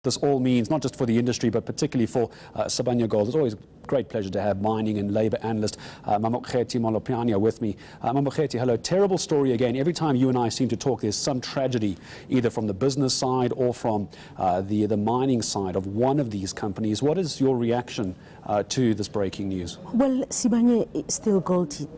this all means, not just for the industry, but particularly for Sibanye Gold. It's always a great pleasure to have mining and labor analyst Mamokgethi Malopianya with me. Mamokgethi, hello. Terrible story again. Every time you and I seem to talk, there's some tragedy, either from the business side or from the mining side of one of these companies. What is your reaction to this breaking news? Well, Sibanye Steel Gold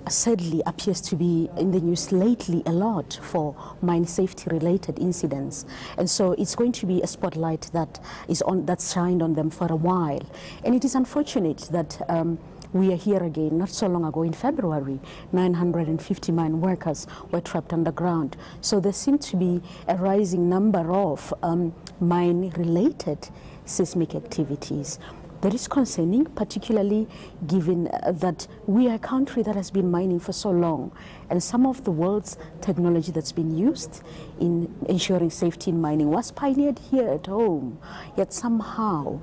sadly appears to be in the news lately a lot for mine safety related incidents, and so it's going to be a spotlight that's shined on them for a while. And it is unfortunate that we are here again. Not so long ago in February, 950 mine workers were trapped underground. So there seemed to be a rising number of mine related seismic activities. That is concerning, particularly given that we are a country that has been mining for so long, and some of the world's technology that's been used in ensuring safety in mining was pioneered here at home. Yet somehow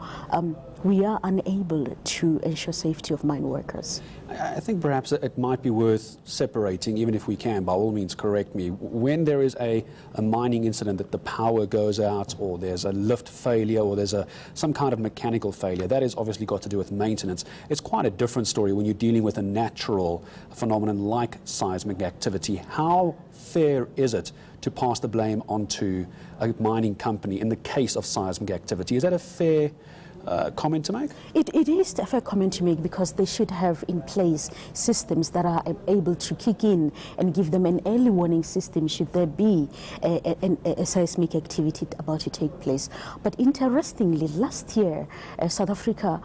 we are unable to ensure safety of mine workers. I think perhaps it might be worth separating, even if we can, by all means correct me, when there is a mining incident that the power goes out, or there's a lift failure, or there's some kind of mechanical failure. That has obviously got to do with maintenance. It's quite a different story when you're dealing with a natural phenomenon like seismic activity. How fair is it to pass the blame onto a mining company in the case of seismic activity? Is that a fair comment to make? It is a fair comment to make, because they should have in place systems that are able to kick in and give them an early warning system should there be a seismic activity about to take place. But interestingly, last year, South Africa,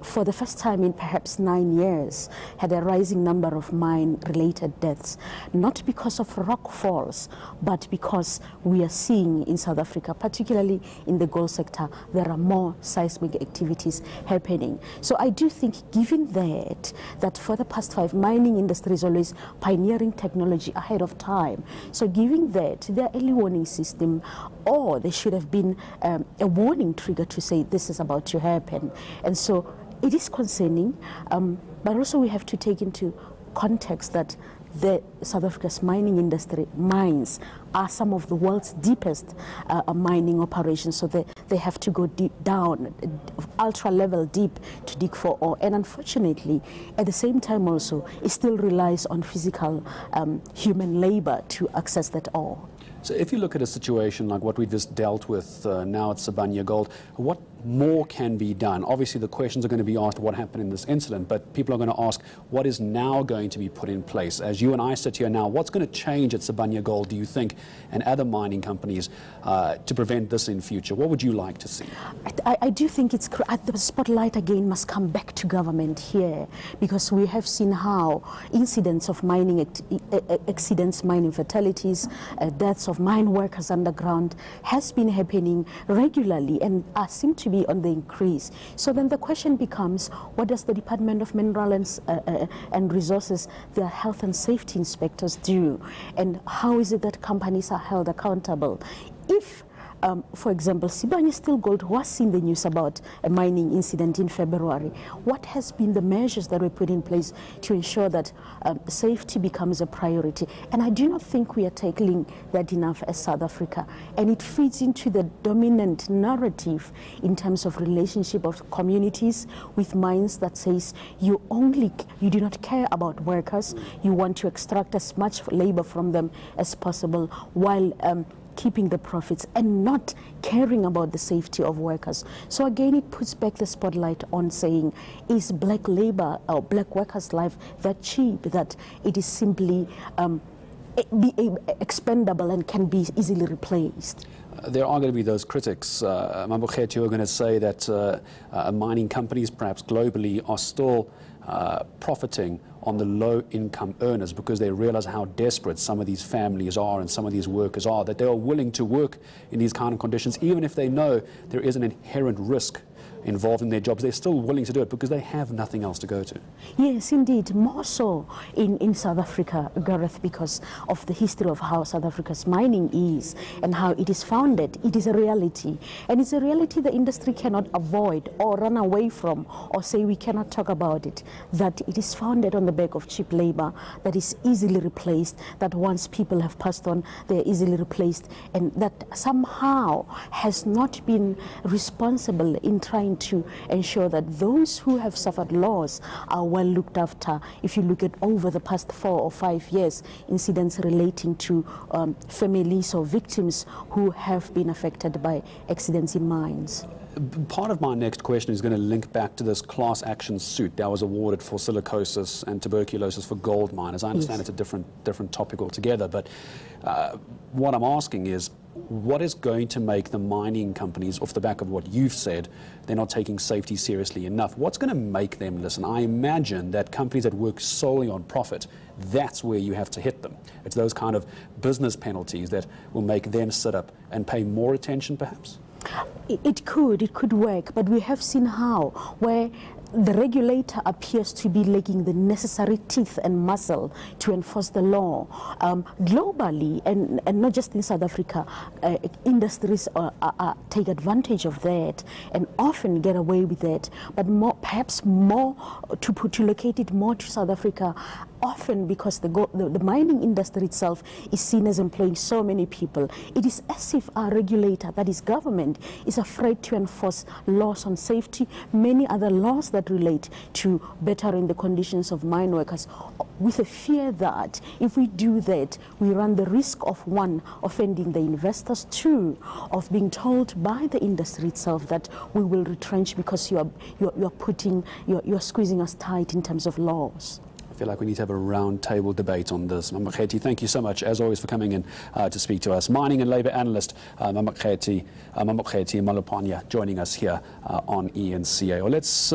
for the first time in perhaps 9 years, had a rising number of mine-related deaths, not because of rock falls, but because we are seeing in South Africa, particularly in the gold sector, there are more seismic activities happening. So I do think, given that for the past 5, mining industry is always pioneering technology ahead of time. So given that, their early warning system, or there should have been a warning trigger to say this is about to happen. And so it is concerning, but also we have to take into context that the South Africa's mining industry, mines, are some of the world's deepest mining operations. So they have to go deep down, ultra level deep, to dig for ore. And unfortunately, at the same time also, it still relies on physical human labor to access that ore. So if you look at a situation like what we just dealt with now at Sibanye Gold, what more can be done? Obviously the questions are going to be asked what happened in this incident, but people are going to ask what is now going to be put in place. As you and I sit here now, what's going to change at Sibanye Gold, do you think, and other mining companies to prevent this in future? What would you like to see? I do think the spotlight again must come back to government here, because we have seen how incidents of mining accidents, mining fatalities, deaths of mine workers underground has been happening regularly and seem to be on the increase. So then the question becomes, what does the Department of Minerals and Resources, their health and safety inspectors, do? And how is it that companies are held accountable? If for example, Sibanye Steel Gold was in the news about a mining incident in February. What has been the measures that were put in place to ensure that safety becomes a priority? And I do not think we are tackling that enough as South Africa. And it feeds into the dominant narrative in terms of relationship of communities with mines that says you do not care about workers, you want to extract as much labor from them as possible, while keeping the profits and not caring about the safety of workers. So again, it puts back the spotlight on saying, is black labor or black workers' life that cheap that it is simply expendable and can be easily replaced? There are going to be those critics, Mamokgethi, who are going to say that mining companies, perhaps globally, are still profiting on the low-income earners because they realize how desperate some of these families are and some of these workers are, that they are willing to work in these kind of conditions, even if they know there is an inherent risk involved in their jobs. They're still willing to do it because they have nothing else to go to. Yes, indeed, more so in South Africa, Gareth, because of the history of how South Africa's mining is and how it is founded. It is a reality, and it's a reality the industry cannot avoid or run away from or say we cannot talk about it, that it is founded on the back of cheap labor that is easily replaced, that once people have passed on, they're easily replaced, and that somehow has not been responsible in trying to ensure that those who have suffered loss are well looked after. If you look at over the past 4 or 5 years, incidents relating to families or victims who have been affected by accidents in mines. Part of my next question is going to link back to this class action suit that was awarded for silicosis and tuberculosis for gold miners. I understand it's a different topic altogether, but what I'm asking is, what is going to make the mining companies, off the back of what you've said, they're not taking safety seriously enough? What's going to make them listen? I imagine that companies that work solely on profit, that's where you have to hit them. It's those kind of business penalties that will make them sit up and pay more attention, perhaps? It could work, but we have seen how, where the regulator appears to be lacking the necessary teeth and muscle to enforce the law. Globally, and not just in South Africa, industries take advantage of that and often get away with that, but perhaps more to locate it more to South Africa, often because the mining industry itself is seen as employing so many people. It is as if our regulator, that is government, is afraid to enforce laws on safety, many other laws that relate to bettering the conditions of mine workers, with a fear that if we do that, we run the risk of, one, offending the investors, two, of being told by the industry itself that we will retrench because you're squeezing us tight in terms of laws. I feel like we need to have a round table debate on this. Mamokgethi, thank you so much, as always, for coming in to speak to us. Mining and Labour Analyst Mamokgethi Malopanya joining us here on ENCA. Well, let's